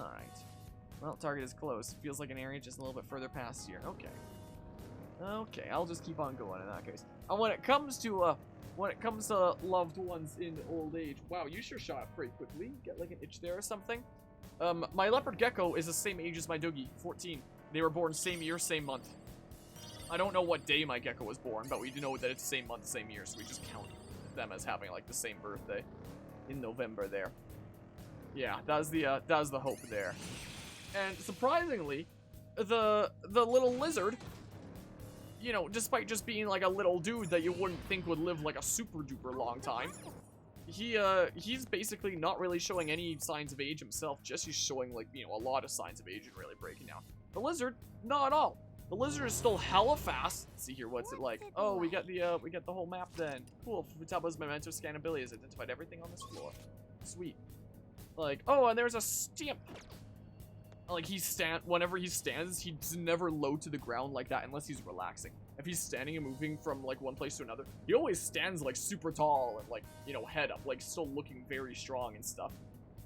Alright. Well, target is close. Feels like an area just a little bit further past here. Okay. Okay, I'll just keep on going in that case. And when it comes to loved ones in old age, wow, you sure shot up pretty quickly. Get like an itch there or something. My leopard gecko is the same age as my doogie, 14. They were born same year, same month. I don't know what day my gecko was born, but we do know that it's the same month, same year, so we just count them as having like the same birthday in November there. Yeah, that was the hope there. And surprisingly, the little lizard, you know, despite just being like a little dude that you wouldn't think would live like a super duper long time, he's basically not really showing any signs of age himself, just he's showing like, you know, a lot of signs of age and really breaking down. The lizard, not at all. The lizard is still hella fast. Let's see here, what's it like? Oh, we got the whole map then. Cool. Futaba's memento scan ability has identified everything on this floor. Sweet. Like, oh, and there's a stamp. Like, whenever he stands, he's never low to the ground like that unless he's relaxing. If he's standing and moving from, like, one place to another, he always stands, like, super tall and, like, you know, head up, like, still looking very strong and stuff.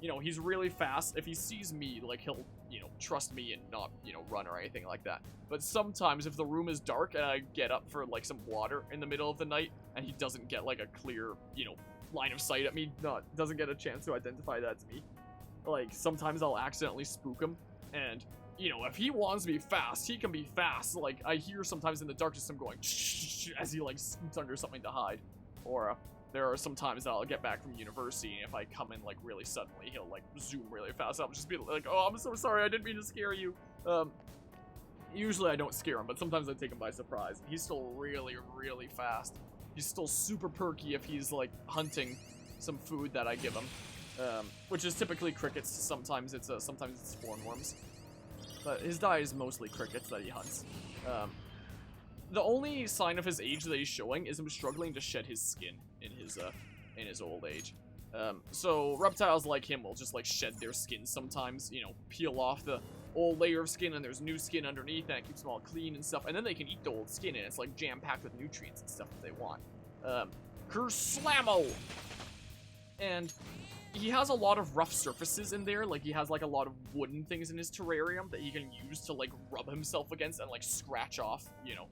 You know, he's really fast. If he sees me, like, he'll, you know, trust me and not, you know, run or anything like that. But sometimes, if the room is dark and I get up for, like, some water in the middle of the night, and he doesn't get, like, a clear, you know, line of sight at me, doesn't get a chance to identify that to me, like, sometimes I'll accidentally spook him. And, you know, if he wants to be fast, he can be fast. Like, I hear sometimes in the darkness him going as he, like, scoots under something to hide. Or, there are some times that I'll get back from university, and if I come in, like, really suddenly, he'll, like, zoom really fast. I'll just be like, oh, I'm so sorry, I didn't mean to scare you. Usually I don't scare him, but sometimes I take him by surprise. He's still really, really fast. He's still super perky if he's, like, hunting some food that I give him. Which is typically crickets. Sometimes it's spawn worms. But his diet is mostly crickets that he hunts. The only sign of his age that he's showing is him struggling to shed his skin in his old age. So reptiles like him will just like shed their skin sometimes, you know, peel off the old layer of skin and there's new skin underneath and it keeps them all clean and stuff. And then they can eat the old skin and it's like jam-packed with nutrients and stuff that they want. Kerslamo! And he has a lot of rough surfaces in there, like he has like a lot of wooden things in his terrarium that he can use to like rub himself against and like scratch off, you know,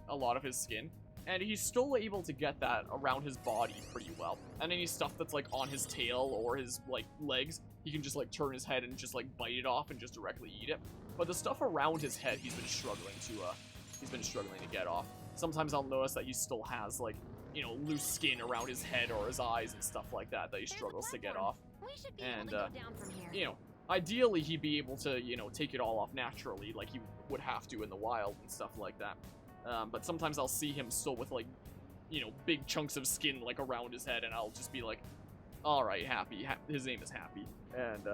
a lot of his skin. And he's still able to get that around his body pretty well. And any stuff that's like on his tail or his like legs, he can just like turn his head and just like bite it off and just directly eat it. But the stuff around his head, he's been struggling to get off. Sometimes I'll notice that he still has like, you know, loose skin around his head or his eyes and stuff like that he struggles to get off. And, you know, ideally he'd be able to, you know, take it all off naturally like he would have to in the wild and stuff like that. But sometimes I'll see him still with, like, you know, big chunks of skin, like, around his head, and I'll just be like, alright, Happy. His name is Happy. And,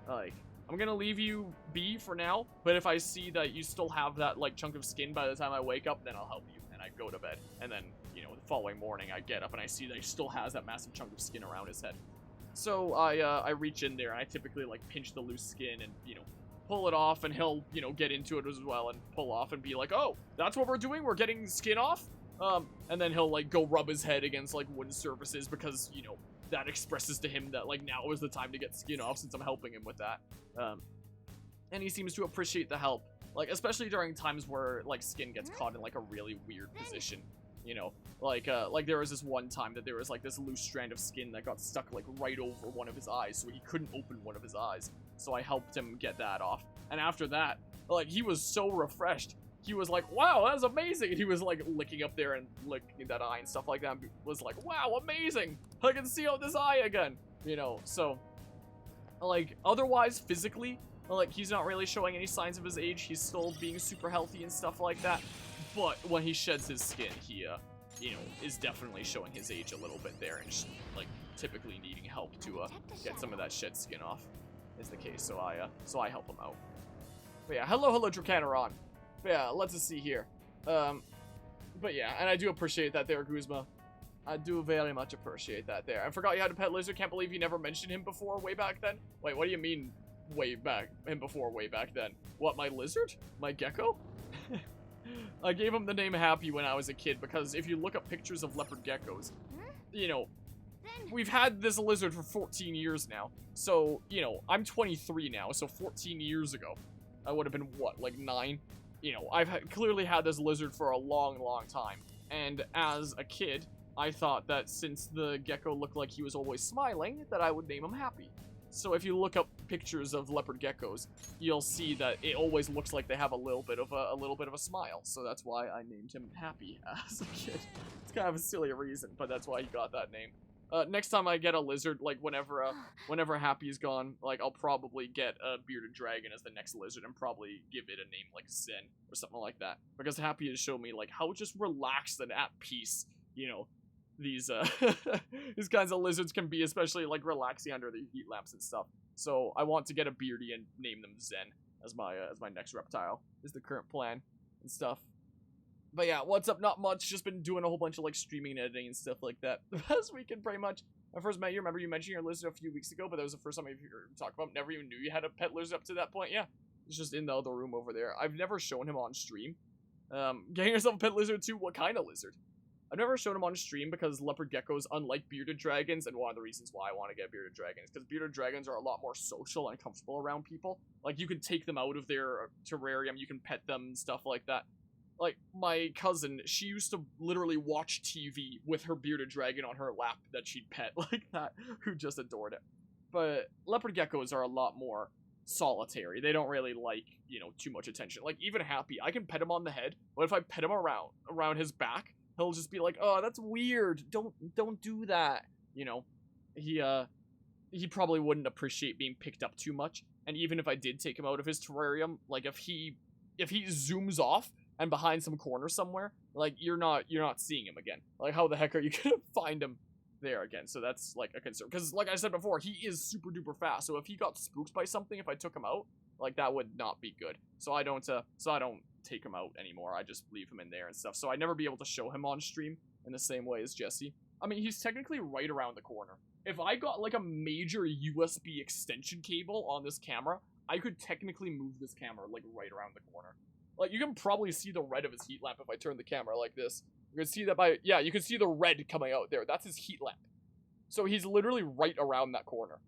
like, I'm gonna leave you be for now, but if I see that you still have that, like, chunk of skin by the time I wake up, then I'll help you, and I go to bed. And then, you know, the following morning, I get up, and I see that he still has that massive chunk of skin around his head. So, I reach in there, and I typically, like, pinch the loose skin and, you know, pull it off, and he'll, you know, get into it as well and pull off and be like, oh, that's what we're doing? We're getting skin off? And then he'll, like, go rub his head against, like, wooden surfaces because, you know, that expresses to him that, like, now is the time to get skin off since I'm helping him with that. And he seems to appreciate the help, like, especially during times where, like, skin gets caught in, like, a really weird position. You know, like there was this one time that there was, like, this loose strand of skin that got stuck, like, right over one of his eyes, so he couldn't open one of his eyes. So I helped him get that off. And after that, like, he was so refreshed. He was like, wow, that was amazing! And he was, like, licking up there and licking that eye and stuff like that, and was like, wow, amazing! I can see out this eye again! You know, so, like, otherwise, physically, like, he's not really showing any signs of his age. He's still being super healthy and stuff like that. But when he sheds his skin, he, you know, is definitely showing his age a little bit there and, like, typically needing help to, get some of that shed skin off, is the case. So I help him out. But yeah, hello, Dracanaron. But yeah, let's just see here. But yeah, and I do appreciate that there, Guzma. I do very much appreciate that there. I forgot you had a pet lizard. Can't believe you never mentioned him before way back then. Wait, what do you mean way back then? What, my lizard? My gecko? I gave him the name Happy when I was a kid because if you look up pictures of leopard geckos, you know, we've had this lizard for 14 years now. So, you know, I'm 23 now, so 14 years ago, I would have been, what, like 9? You know, clearly had this lizard for a long, long time. And as a kid, I thought that since the gecko looked like he was always smiling, that I would name him Happy. So if you look up pictures of leopard geckos, you'll see that it always looks like they have a little bit of a smile. So that's why I named him Happy as a kid. It's kind of a silly reason, but that's why he got that name. Next time I get a lizard, like whenever Happy's gone, like I'll probably get a bearded dragon as the next lizard and probably give it a name like Zen or something like that. Because Happy has shown me like how just relaxed and at peace, you know, these these kinds of lizards can be, especially like relaxing under the heat lamps and stuff. So I want to get a beardy and name them Zen as my next reptile is the current plan and stuff. But yeah, what's up? Not much. Just been doing a whole bunch of like streaming and editing and stuff like that the past weekend, pretty much. I first met you. Remember you mentioned your lizard a few weeks ago, but that was the first time I heard talk about. Never even knew you had a pet lizard up to that point. Yeah, it's just in the other room over there. I've never shown him on stream. Getting yourself a pet lizard too? What kind of lizard? I've never shown him on stream because leopard geckos, unlike bearded dragons, and one of the reasons why I want to get bearded dragons, because bearded dragons are a lot more social and comfortable around people. Like, you can take them out of their terrarium, you can pet them, stuff like that. Like, my cousin, she used to literally watch TV with her bearded dragon on her lap that she'd pet like that, who just adored it. But leopard geckos are a lot more solitary. They don't really like, you know, too much attention. Like, even Happy, I can pet him on the head, but if I pet him around his back, he'll just be like, oh, that's weird. Don't do that. You know, he probably wouldn't appreciate being picked up too much. And even if I did take him out of his terrarium, like if he zooms off and behind some corner somewhere, like you're not seeing him again. Like how the heck are you gonna find him there again? So that's like a concern. Because like I said before, he is super duper fast. So if he got spooked by something, if I took him out, like that would not be good. So I don't take him out anymore. I just leave him in there and stuff. So I'd never be able to show him on stream in the same way as Jesse. I mean, he's technically right around the corner. If I got like a major USB extension cable on this camera, I could technically move this camera like right around the corner. Like, you can probably see the red of his heat lamp if I turn the camera like this. You can see that you can see the red coming out there. That's his heat lamp. So he's literally right around that corner.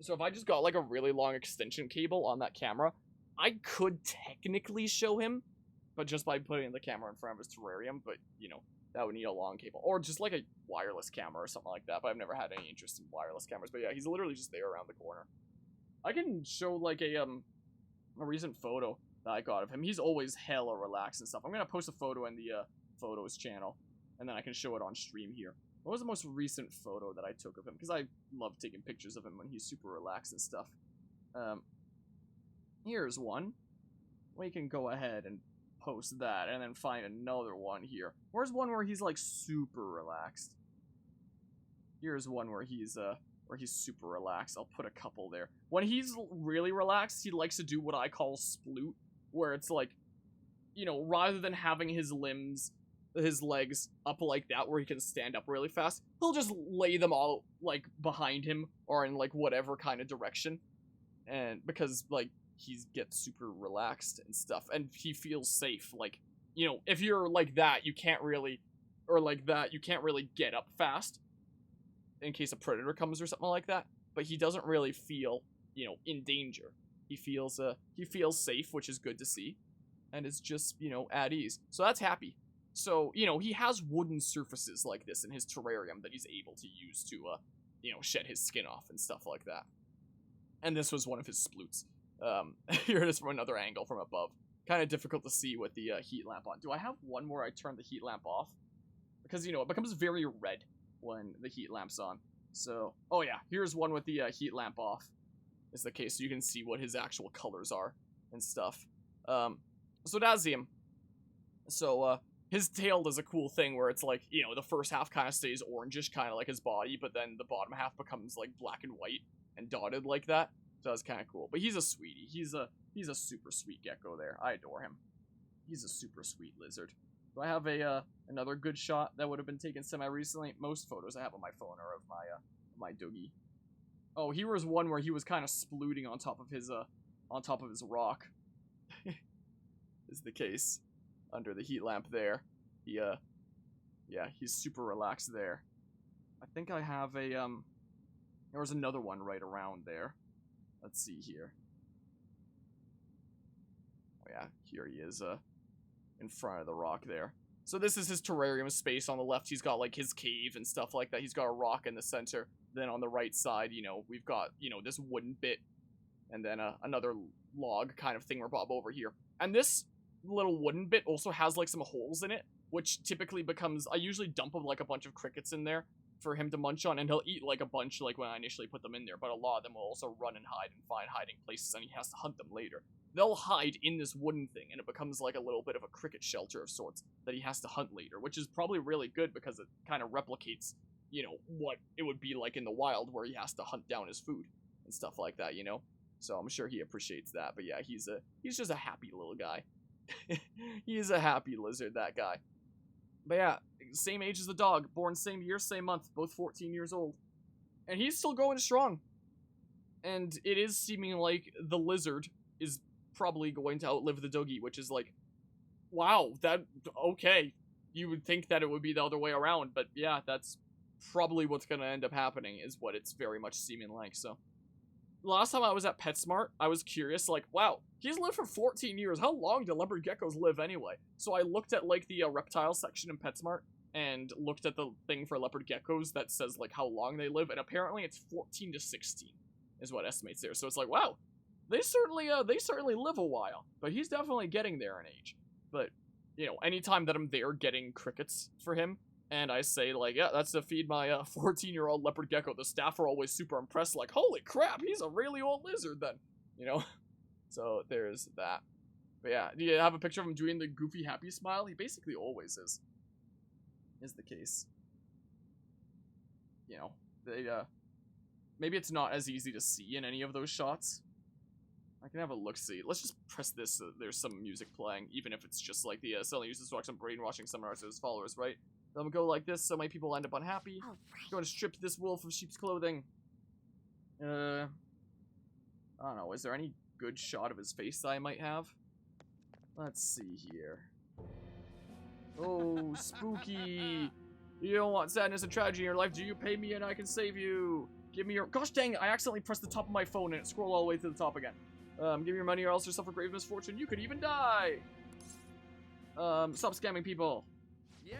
So if I just got like a really long extension cable on that camera, I could technically show him, but just by putting the camera in front of his terrarium, but, you know, that would need a long cable. Or just like a wireless camera or something like that, but I've never had any interest in wireless cameras. But yeah, he's literally just there around the corner. I can show like a recent photo that I got of him. He's always hella relaxed and stuff. I'm gonna post a photo in the photos channel, and then I can show it on stream here. What was the most recent photo that I took of him? Because I love taking pictures of him when he's super relaxed and stuff. Here's one. We can go ahead and post that, and then find another one here. Where's one where he's like super relaxed? Here's one where he's super relaxed. I'll put a couple there. When he's really relaxed, he likes to do what I call sploot, where it's like, you know, rather than having his legs up like that where he can stand up really fast, he'll just lay them all like behind him or in like whatever kind of direction. And because like he gets super relaxed and stuff, and he feels safe. Like, you know, if you're like that, you can't really get up fast in case a predator comes or something like that. But he doesn't really feel, you know, in danger. He feels safe, which is good to see, and it's just, you know, at ease. So that's Happy. So, you know, he has wooden surfaces like this in his terrarium that he's able to use to, you know, shed his skin off and stuff like that. And this was one of his sploots. Here it is from another angle from above. Kind of difficult to see with the heat lamp on. Do I have one where I turn the heat lamp off? Because, you know, it becomes very red when the heat lamp's on. So, oh yeah, here's one with the heat lamp off. Is the case, so you can see what his actual colors are and stuff. So that's him. So, his tail does a cool thing where it's like, you know, the first half kind of stays orangish, kind of like his body, but then the bottom half becomes like black and white and dotted like that. So that's kind of cool. But he's a sweetie. He's a super sweet gecko there. I adore him. He's a super sweet lizard. Do I have another good shot that would have been taken semi-recently? Most photos I have on my phone are of my doogie. Oh, here was one where he was kind of splooting on top of his rock. Is the case. Under the heat lamp there. Yeah, he's super relaxed there. I think I have a, there was another one right around there. Let's see here. Oh yeah, here he is, in front of the rock there. So this is his terrarium space. On the left, he's got, like, his cave and stuff like that. He's got a rock in the center. Then on the right side, you know, we've got, you know, this wooden bit. And then another log kind of thingamabob over here. And this little wooden bit also has, like, some holes in it, which typically becomes... I usually dump, like, a bunch of crickets in there for him to munch on, and he'll eat, like, a bunch, like, when I initially put them in there. But a lot of them will also run and hide and find hiding places, and he has to hunt them later. They'll hide in this wooden thing, and it becomes like a little bit of a cricket shelter of sorts that he has to hunt later, which is probably really good because it kind of replicates, you know, what it would be like in the wild where he has to hunt down his food and stuff like that, you know? So I'm sure he appreciates that, but yeah, he's just a happy little guy. He's a happy lizard, that guy. But yeah, same age as the dog, born same year, same month, both 14 years old. And he's still going strong. And it is seeming like the lizard is probably going to outlive the doggy, which is like, wow, okay. You would think that it would be the other way around, but yeah, that's probably what's going to end up happening, is what it's very much seeming like. So last time I was at PetSmart, I was curious, like, wow, he's lived for 14 years. How long do leopard geckos live anyway? So I looked at, like, the reptile section in PetSmart and looked at the thing for leopard geckos that says, like, how long they live, and apparently it's 14 to 16 is what estimates there. So it's like, wow, they certainly live a while, but he's definitely getting there in age. But, you know, anytime that I'm there getting crickets for him, and I say, like, yeah, that's to feed my 14-year-old leopard gecko, the staff are always super impressed, like, holy crap, he's a really old lizard then, you know? So there's that. But yeah, do you have a picture of him doing the goofy happy smile? He basically always is the case. You know, they, maybe it's not as easy to see in any of those shots. I can have a look-see. Let's just press this so there's some music playing, even if it's just like the selling uses to watch some brainwashing some of his followers, right? They'll go like this, so many people end up unhappy. Going to strip this wolf of sheep's clothing. I don't know, is there any good shot of his face that I might have? Let's see here. Oh, spooky! You don't want sadness and tragedy in your life, do you? Pay me and I can save you! Give me your- Gosh dang it, I accidentally pressed the top of my phone and it scrolled all the way to the top again. Give me your money or else you'll suffer grave misfortune. You could even die! Stop scamming people. Yeah.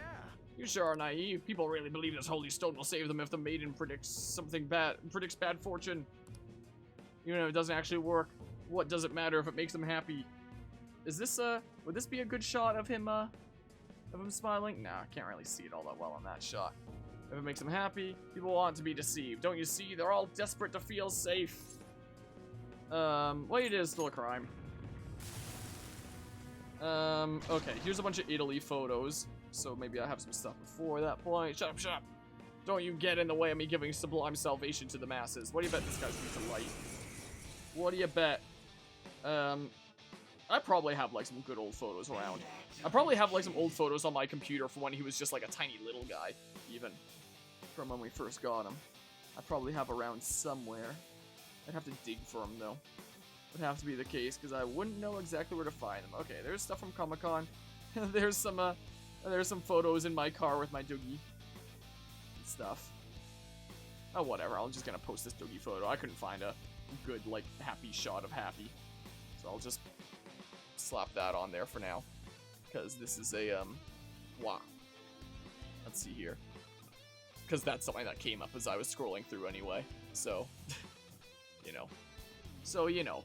You sure are naive. People really believe this holy stone will save them if the maiden predicts something bad, predicts bad fortune. Even if it doesn't actually work, what does it matter if it makes them happy? Is this, would this be a good shot of him smiling? Nah, I can't really see it all that well on that shot. If it makes them happy, people want to be deceived. Don't you see? They're all desperate to feel safe. Well, it is still a crime. Okay, here's a bunch of Italy photos. So maybe I have some stuff before that point. Shut up, shut up. Don't you get in the way of me giving sublime salvation to the masses. What do you bet this guy's going to light? What do you bet? I probably have, like, some good old photos around. I probably have, like, some old photos on my computer from when he was just, like, a tiny little guy, even. From when we first got him. I probably have around somewhere. I'd have to dig for him, though. Would have to be the case, because I wouldn't know exactly where to find them. Okay, there's stuff from Comic-Con. There's some photos in my car with my doogie. And stuff. Oh, whatever. I'm just gonna post this doogie photo. I couldn't find a good, like, happy shot of Happy. So I'll just slap that on there for now. Because this is a, wow. Let's see here. Because that's something that came up as I was scrolling through anyway. So, you know. So, you know.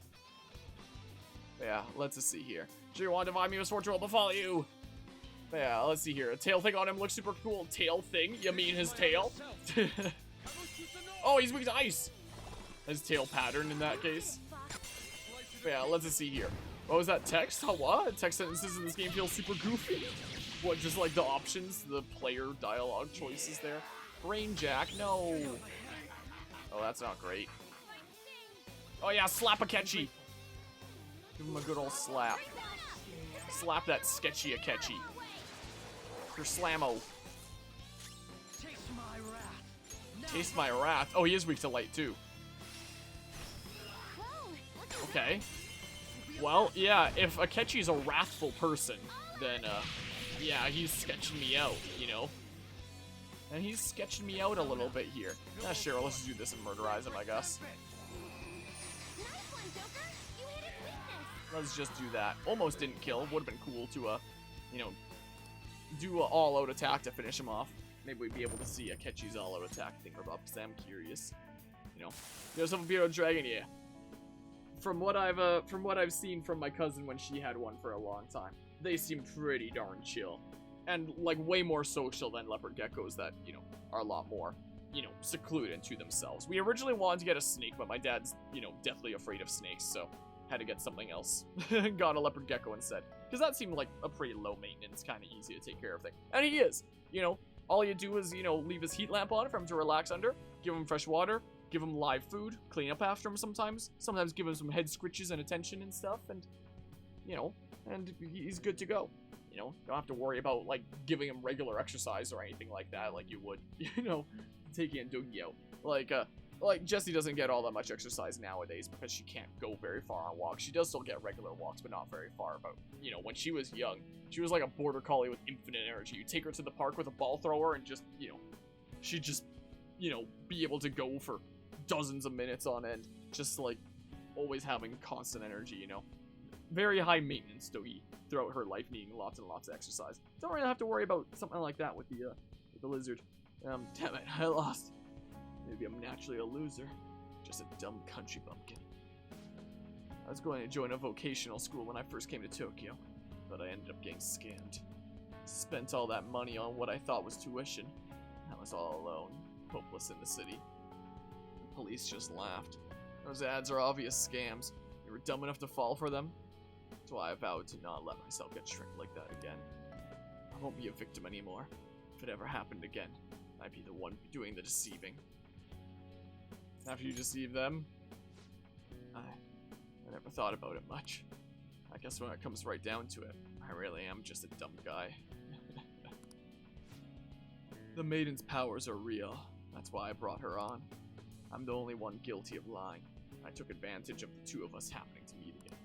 Yeah, let's just see here. Sure you want to divine me, misfortune will befall you. Yeah, let's see here. A tail thing on him looks super cool. Tail thing? You mean his tail? Oh, he's weak to ice. His tail pattern in that case. Yeah, let's just see here. What was that text? Huh, what? Text sentences in this game feel super goofy. What, just like the options, the player dialogue choices there? Brain jack, no. Oh, that's not great. Oh yeah, slap a catchy. Give him a good old slap. Slap that sketchy a catchy. For slammo. Taste my wrath. Oh, he is weak to light too. Okay. Well, yeah, if Akechi's a wrathful person, then, yeah, he's sketching me out, you know? And he's sketching me out a little bit here. Sure, let's just do this and murderize him, I guess. Let's just do that. Almost didn't kill. Would have been cool to, you know, do an all-out attack to finish him off. Maybe we'd be able to see a Akechi's all-out attack thing from up, because I'm curious. You know, there's a bearded dragon, yeah. From what I've seen from my cousin when she had one for a long time, they seem pretty darn chill. And, like, way more social than leopard geckos that, you know, are a lot more, you know, secluded to themselves. We originally wanted to get a snake, but my dad's, you know, deathly afraid of snakes, so had to get something else. Got a leopard gecko instead. Because that seemed like a pretty low maintenance, kind of easy to take care of thing. And he is. You know, all you do is, you know, leave his heat lamp on for him to relax under, give him fresh water, give him live food, clean up after him sometimes give him some head scritches and attention and stuff, and, you know, and he's good to go. You know, don't have to worry about, like, giving him regular exercise or anything like that, like you would, you know, taking a doggy out. Like, Jessie doesn't get all that much exercise nowadays because she can't go very far on walks. She does still get regular walks, but not very far. But, you know, when she was young, she was like a border collie with infinite energy. You take her to the park with a ball thrower and just, you know, she'd just, you know, be able to go for dozens of minutes on end. Just, like, always having constant energy, you know. Very high maintenance doggy throughout her life, needing lots and lots of exercise. Don't really have to worry about something like that with the lizard. Damn it, I lost. Maybe I'm naturally a loser. Just a dumb country bumpkin. I was going to join a vocational school when I first came to Tokyo, but I ended up getting scammed. Spent all that money on what I thought was tuition. I was all alone, hopeless in the city. The police just laughed. Those ads are obvious scams. You were dumb enough to fall for them? That's why I vowed to not let myself get tricked like that again. I won't be a victim anymore. If it ever happened again, I'd be the one doing the deceiving. After you deceive them, I never thought about it much. I guess when it comes right down to it, I really am just a dumb guy. The maiden's powers are real. That's why I brought her on. I'm the only one guilty of lying. I took advantage of the two of us happening to meet again.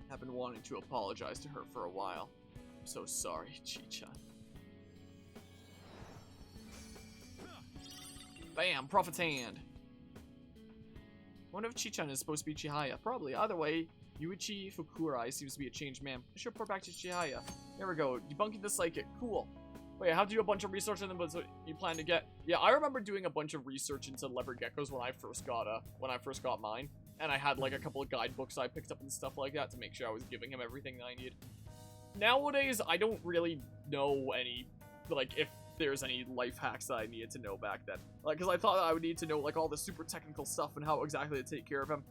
I've been wanting to apologize to her for a while. I'm so sorry, Chi-chan. Bam! Prophet's hand! Wonder if Chi-chan is supposed to be Chihaya. Probably. Either way, Yuichi Fukurai seems to be a changed man. I should report back to Chihaya. There we go. Debunking the psychic. Cool. Wait, how'd you do a bunch of research on them? But you plan to get? Yeah, I remember doing a bunch of research into leopard geckos when I first got mine, and I had like a couple of guidebooks I picked up and stuff like that to make sure I was giving him everything that I need. Nowadays, I don't really know any, like, if there's any life hacks that I needed to know back then. Like, because I thought I would need to know, like, all the super technical stuff and how exactly to take care of him.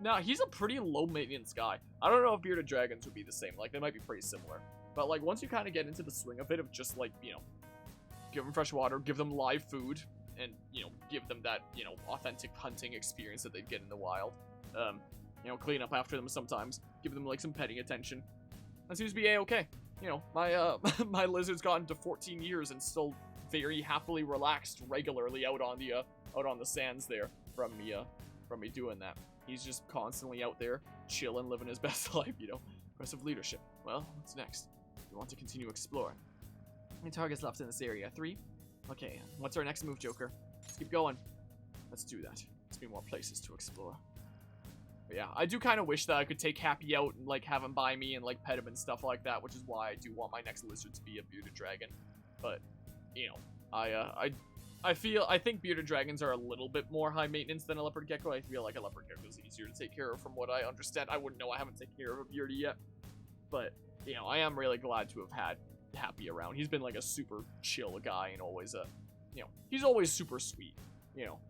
Nah, he's a pretty low-maintenance guy. I don't know if bearded dragons would be the same. Like, they might be pretty similar. But, like, once you kind of get into the swing of it, of just, like, you know, give them fresh water, give them live food, and, you know, give them that, you know, authentic hunting experience that they'd get in the wild. You know, clean up after them sometimes. Give them, like, some petting attention. That seems to be a-okay. You know, my my lizard's gotten to 14 years and still very happily relaxed regularly out on the sands there from me doing that. He's just constantly out there chilling, living his best life, you know. Impressive leadership. Well, what's next? We want to continue exploring. How many targets left in this area? 3? Okay, what's our next move, Joker? Let's keep going. Let's do that. Let's be more places to explore. But yeah, I do kind of wish that I could take Happy out and, like, have him by me and, like, pet him and stuff like that, which is why I do want my next lizard to be a bearded dragon. But, you know, I think bearded dragons are a little bit more high maintenance than a leopard gecko. I feel like a leopard gecko is easier to take care of from what I understand. I wouldn't know, I haven't taken care of a beardy yet. But, you know, I am really glad to have had Happy around. He's been, like, a super chill guy and always you know, he's always super sweet, you know.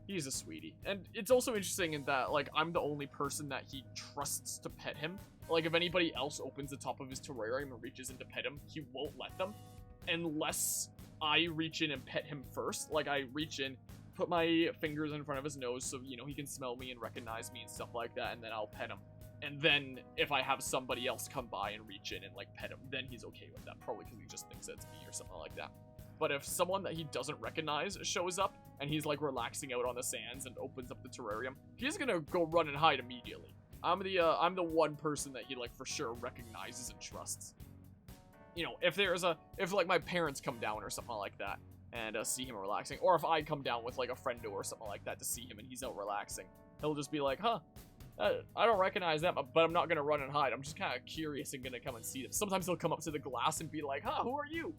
He's a sweetie. And it's also interesting in that, like, I'm the only person that he trusts to pet him. Like, if anybody else opens the top of his terrarium and reaches in to pet him, he won't let them. Unless I reach in and pet him first. Like, I reach in, put my fingers in front of his nose so, you know, he can smell me and recognize me and stuff like that, and then I'll pet him. And then, if I have somebody else come by and reach in and, like, pet him, then he's okay with that. Probably because he just thinks it's me or something like that. But if someone that he doesn't recognize shows up, and he's, like, relaxing out on the sands and opens up the terrarium, he's gonna go run and hide immediately. I'm the one person that he, like, for sure recognizes and trusts. you know, if like my parents come down or something like that and see him relaxing, or if I come down with like a friendo or something like that to see him and he's out relaxing, he'll just be like, huh, I don't recognize them, but I'm not gonna run and hide. I'm just kind of curious and gonna come and see them. Sometimes he'll come up to the glass and be like, huh, who are you?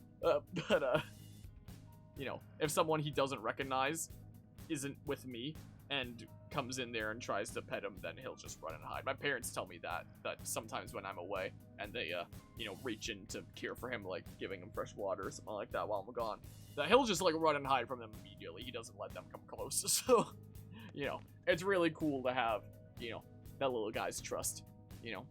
You know, if someone he doesn't recognize isn't with me and comes in there and tries to pet him, then he'll just run and hide. My parents tell me that sometimes when I'm away and they you know, reach in to care for him, like giving him fresh water or something like that while I'm gone, that he'll just like run and hide from them immediately. He doesn't let them come close. So, you know, it's really cool to have, you know, that little guy's trust, you know.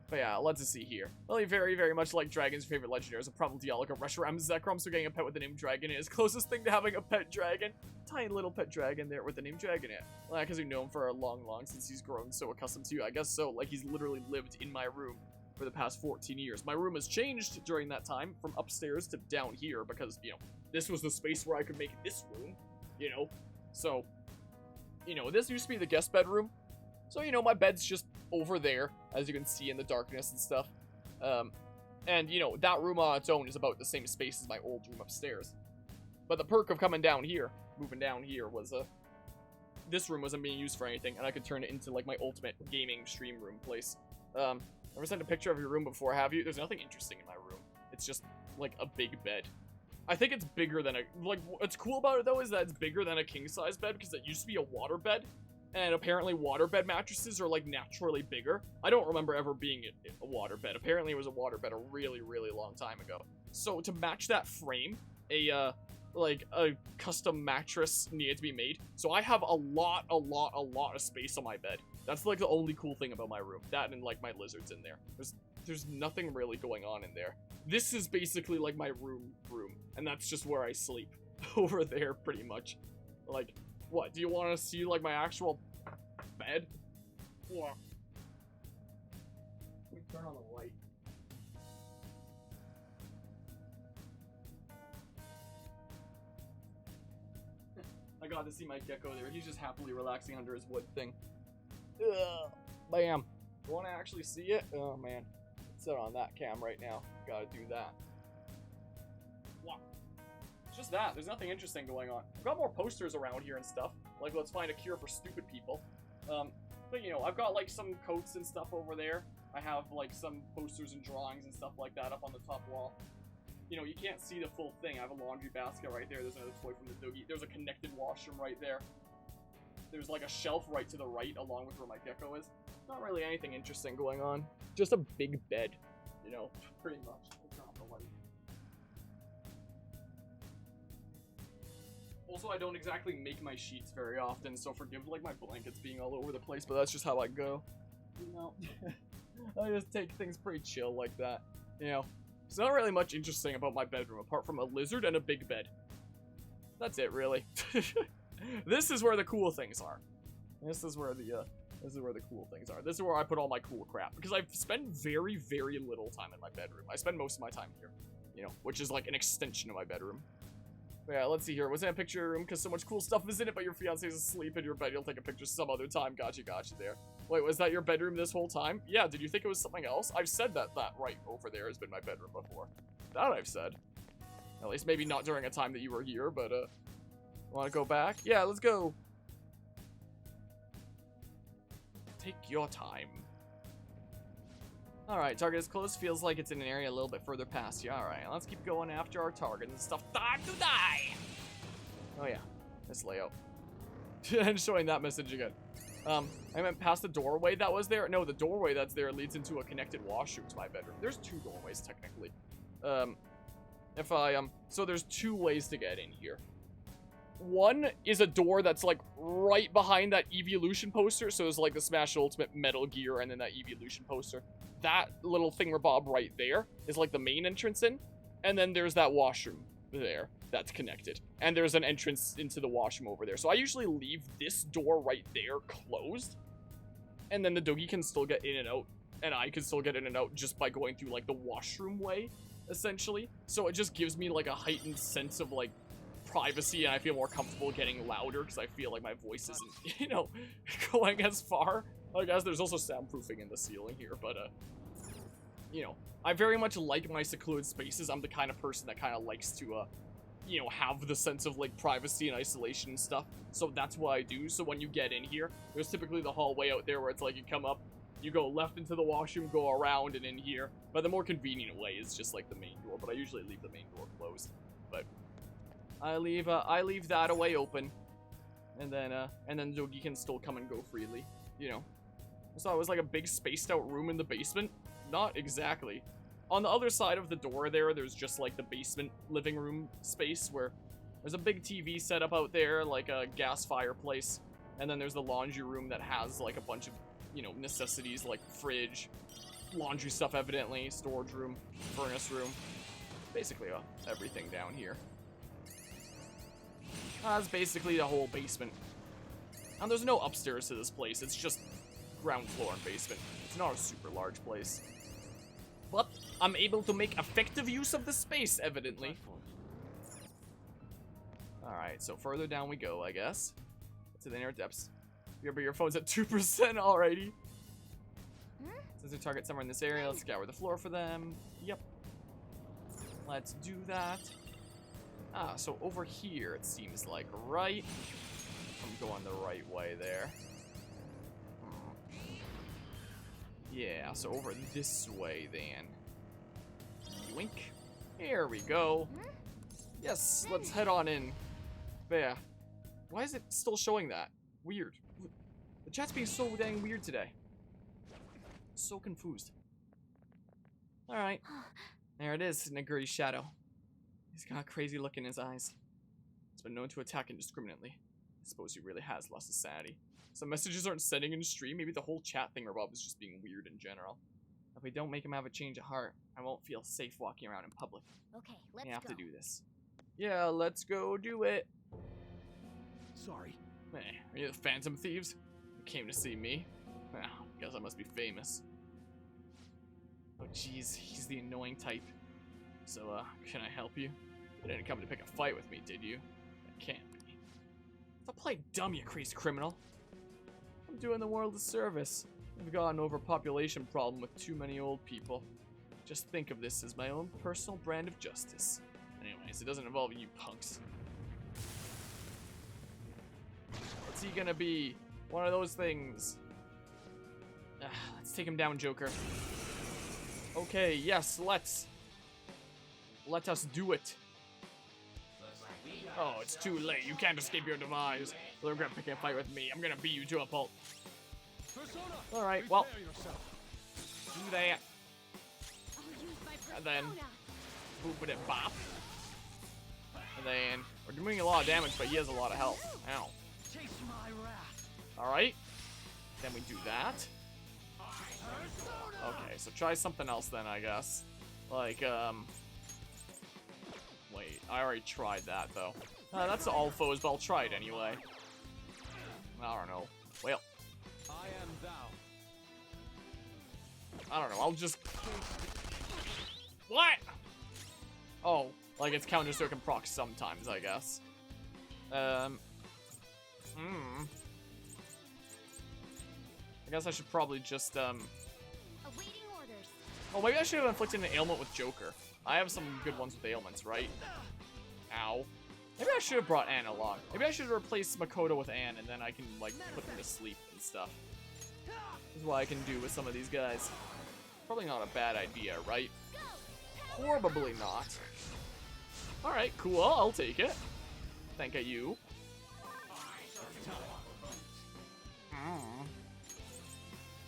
But yeah, let's see here. Well, very, very much like dragons, favorite legendaries are probably Dialga, Reshiram, Zekrom, so getting a pet with the name Dragon is closest thing to having a pet dragon. Tiny little pet dragon there with the name Dragon in it. Well, because we've known him for a long since he's grown so accustomed to you. I guess so, like he's literally lived in my room for the past 14 years. My room has changed during that time from upstairs to down here because, you know, this was the space where I could make this room, you know. So, you know, this used to be the guest bedroom. So, you know, my bed's just over there, as you can see in the darkness and stuff. And, you know, that room on its own is about the same space as my old room upstairs. But the perk of coming down here, moving down here, was, this room wasn't being used for anything, and I could turn it into, like, my ultimate gaming stream room place. Ever sent a picture of your room before, have you? There's nothing interesting in my room. It's just, like, a big bed. I think it's bigger than what's cool about it, though, is that it's bigger than a king-size bed, because it used to be a water bed. And apparently waterbed mattresses are, like, naturally bigger. I don't remember ever being a waterbed. Apparently it was a waterbed a really, really long time ago. So to match that frame, a custom mattress needed to be made. So I have a lot of space on my bed. That's, like, the only cool thing about my room. That and, like, my lizards in there. There's nothing really going on in there. This is basically, like, my room. And that's just where I sleep. Over there, pretty much. Like... What, do you want to see, like, my actual bed? Yeah. Let me turn on the light. I got to see my gecko there. He's just happily relaxing under his wood thing. Ugh. Bam. You want to actually see it? Oh, man. It's on that cam right now. Gotta do that. Wow. Just that. There's nothing interesting going on. I've got more posters around here and stuff. Like, let's find a cure for stupid people. But, you know, I've got, like, some coats and stuff over there. I have, like, some posters and drawings and stuff like that up on the top wall. You know, you can't see the full thing. I have a laundry basket right there. There's another toy from the doggy. There's a connected washroom right there. There's, like, a shelf right to the right along with where my gecko is. Not really anything interesting going on. Just a big bed, you know, pretty much. Also, I don't exactly make my sheets very often, so forgive, like, my blankets being all over the place, but that's just how I go. You know, I just take things pretty chill like that, you know. There's not really much interesting about my bedroom, apart from a lizard and a big bed. That's it, really. This is where the cool things are. This is where the cool things are. This is where I put all my cool crap, because I spend very, very little time in my bedroom. I spend most of my time here, you know, which is like an extension of my bedroom. But yeah, let's see here. Was in a picture of your room because so much cool stuff is in it, but your fiance is asleep in your bed. You'll take a picture some other time. Gotcha there. Wait, was that your bedroom this whole time? Yeah, did you think it was something else? I've said that right over there has been my bedroom before. That I've said. At least maybe not during a time that you were here, but, want to go back? Yeah, let's go. Take your time. Alright, target is close. Feels like it's in an area a little bit further past you. Alright, let's keep going after our target and stuff. Time to die! Oh yeah, this layout. And showing that message again. I went past the doorway that was there. No, the doorway that's there leads into a connected washroom to my bedroom. There's two doorways, technically. So there's two ways to get in here. One is a door that's, like, right behind that Evolution poster. So there's, like, the Smash Ultimate Metal Gear and then that Evolution poster. That little thingamabob right there is, like, the main entrance in. And then there's that washroom there that's connected. And there's an entrance into the washroom over there. So I usually leave this door right there closed. And then the doggy can still get in and out. And I can still get in and out just by going through, like, the washroom way, essentially. So it just gives me, like, a heightened sense of, like, privacy, and I feel more comfortable getting louder because I feel like my voice isn't, you know, going as far. I guess there's also soundproofing in the ceiling here, but, you know, I very much like my secluded spaces. I'm the kind of person that kind of likes to, you know, have the sense of, like, privacy and isolation and stuff. So that's what I do. So when you get in here, there's typically the hallway out there where it's like you come up, you go left into the washroom, go around and in here. But the more convenient way is just, like, the main door. But I usually leave the main door closed. But I leave that away open. And then Zogi can still come and go freely, you know. So it was like a big spaced out room in the basement. Not exactly. On the other side of the door there's just like the basement living room space where there's a big TV set up out there, like a gas fireplace. And then there's the laundry room that has like a bunch of, you know, necessities like fridge, laundry stuff evidently, storage room, furnace room. Basically everything down here. That's basically the whole basement. And there's no upstairs to this place, it's just ground floor and basement. It's not a super large place. But I'm able to make effective use of the space, evidently. Alright, so further down we go, I guess. To the inner depths. Your phone's at 2%, alrighty. Since they target somewhere in this area, let's scour the floor for them. Yep. Let's do that. Ah, so over here, it seems like, right? I'm going the right way there. Yeah, so over this way, then. Yoink. Here we go. Yes, let's head on in. There. Why is it still showing that? Weird. The chat's being so dang weird today. So confused. Alright. There it is, Naguri's shadow. He's got a crazy look in his eyes. He's been known to attack indiscriminately. I suppose he really has lost his sanity. Some messages aren't sending in the stream. Maybe the whole chat thing Rob is just being weird in general. If we don't make him have a change of heart, I won't feel safe walking around in public. Okay, let's We have go. to do this. Yeah, let's go do it. Sorry. Hey, are you the Phantom Thieves? You came to see me? Well, guess I must be famous. Oh jeez, he's the annoying type. So, can I help you? You didn't come to pick a fight with me, did you? That can't be. Stop playing dumb, you crazy criminal. I'm doing the world a service. We've got an overpopulation problem with too many old people. Just think of this as my own personal brand of justice. Anyways, it doesn't involve you punks. What's he gonna be? One of those things. Let's take him down, Joker. Okay, yes, let's. Let us do it. Oh, it's too late. You can't escape your demise. They're gonna pick a fight with me. I'm gonna beat you to a pulp. Alright, well. Do that. And then boop it and bop. And then we're doing a lot of damage, but he has a lot of health. Ow. Alright. Then we do that. Okay, so try something else then, I guess. Like, wait, I already tried that, though. That's all foes, but I'll try it anyway. I don't know. Well. I am thou. I don't know, I'll just... What? Oh, like it's counter-circuit proc sometimes, I guess. I guess I should probably just, Awaiting orders. Oh, maybe I should have inflicted an ailment with Joker. I have some good ones with ailments, right? Ow. Maybe I should have brought Anne along. Maybe I should have replaced Makoto with Anne, and then I can, like, put them to sleep and stuff. This is what I can do with some of these guys. Probably not a bad idea, right? Probably not. Alright, cool. I'll take it. Thank you.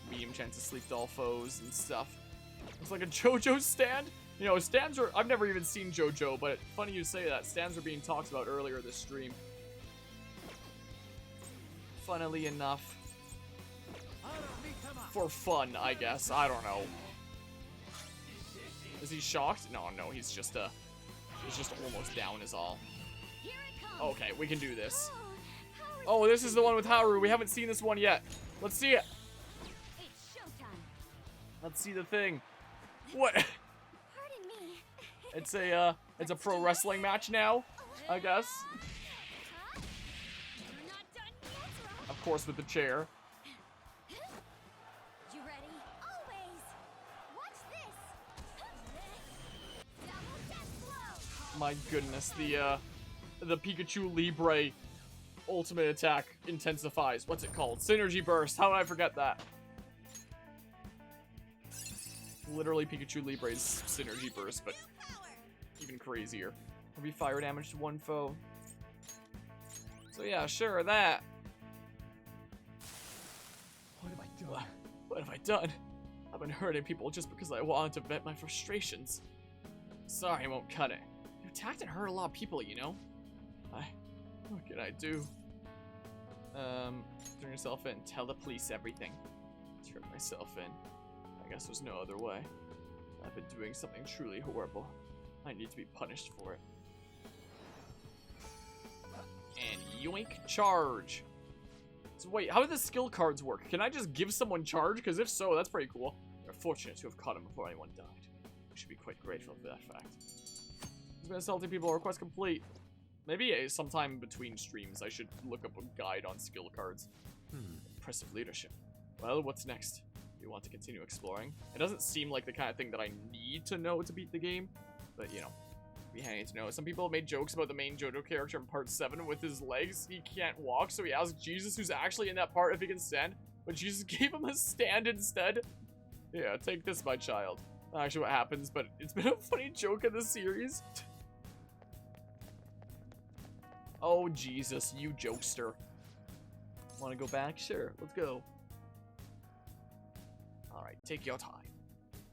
Medium chance to sleep to all foes and stuff. It's like a JoJo stand. You know, stands are... I've never even seen JoJo, but funny you say that. Stands were being talked about earlier this stream. Funnily enough. For fun, I guess. I don't know. Is he shocked? No, he's just almost down is all. Okay, we can do this. Oh, this is the one with Haru. We haven't seen this one yet. Let's see it. Let's see the thing. What? It's a pro wrestling match now, I guess. Of course, with the chair. You ready? Always. Watch this. My goodness, the Pikachu Libre ultimate attack intensifies. What's it called? Synergy Burst. How did I forget that? Literally Pikachu Libre's Synergy Burst, but even crazier. Will be fire damage to one foe. So yeah, sure, that. What have I done? What have I done? I've been hurting people just because I wanted to vent my frustrations. Sorry, I won't cut it. You attacked and hurt a lot of people, you know? What can I do? Turn yourself in. Tell the police everything. Turn myself in. I guess there's no other way. I've been doing something truly horrible. I need to be punished for it. And yoink, charge. So wait, how do the skill cards work? Can I just give someone charge? Because if so, that's pretty cool. We're fortunate to have caught him before anyone died. We should be quite grateful for that fact. He's been assaulting people. Request complete. Maybe sometime between streams I should look up a guide on skill cards. Impressive leadership. Well, what's next? You want to continue exploring? It doesn't seem like the kind of thing that I need to know to beat the game, but you know, be handy to know. Some people have made jokes about the main JoJo character in part 7 with his legs. He can't walk, so he asked Jesus, who's actually in that part, if he can stand, but Jesus gave him a stand instead. Yeah, take this, my child. Not actually what happens, but it's been a funny joke in the series. Oh, Jesus, you jokester. Want to go back? Sure, let's go. Alright, take your time.